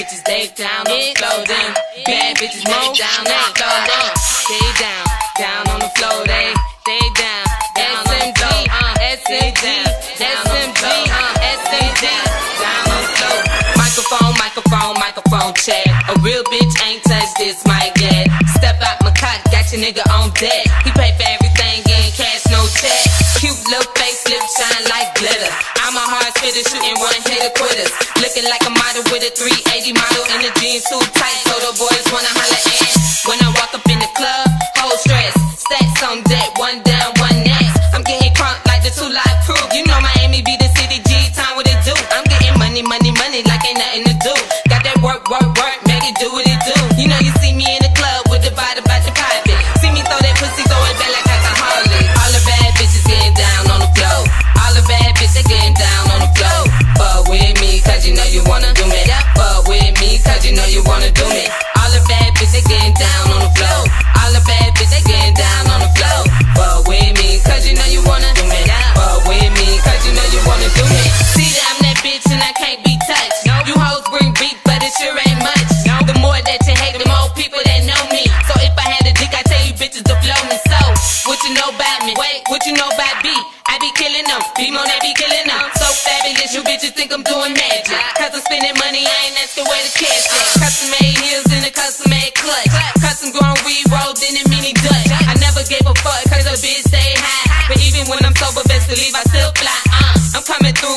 bitches, they down on the floor. Them bad bitches, they down on the floor. Stay down, down on the floor. They down, down on the floor. SMG, SMG, SMG, down on the floor. Microphone, microphone, microphone check. A real bitch ain't touched this mic yet. Step out my cot, got your nigga on deck. He pay for everything, getting cash, no check. Cute little face, lip shine like glitter. I'm a hard spitter, shooting one hitter quitters. Looking like a model with a 380 model in a jeans suit tight, so the boys wanna holler and when I walk up in the club, whole stress. Stacks on deck, one down, one next. I'm getting crunk like the 2 Live Crew. You know Miami be the city G, time what it do. I'm getting money, money, money like ain't nothing to do. Got that work, work, work, make it do what it do. You know you see me in the club with the body about to pop it. See me throw that pussy, throw it back like alcoholic. All the bad bitches getting down on the floor. All the bad bitches getting down on the floor. Fuck with me, cause you know you wanna do me. Fuck with me, cause you know you wanna do me. All the bad bitches getting down on the floor. All the bad bitches getting down on the floor. Fuck with me, cause you know you wanna do me. Fuck with me, cause you know you wanna do me. See that I'm that bitch and I can't be touched. You hoes bring beef, but it sure ain't much. The more that you hate, the more people that know me. So if I had a dick, I tell you bitches to blow me. So, what you know about me? Wait, what you know about B? I be killing them, B-Mo that be killing them. So fabulous, you bitches think I'm doing magic. Cause I'm spending money, I ain't asking where to cash it. Custom made heels in a custom made clutch. Custom grown weed rolled in a mini Dutch. I never gave a fuck cause a bitch stay high. But even when I'm sober, best believe I still fly. I'm coming through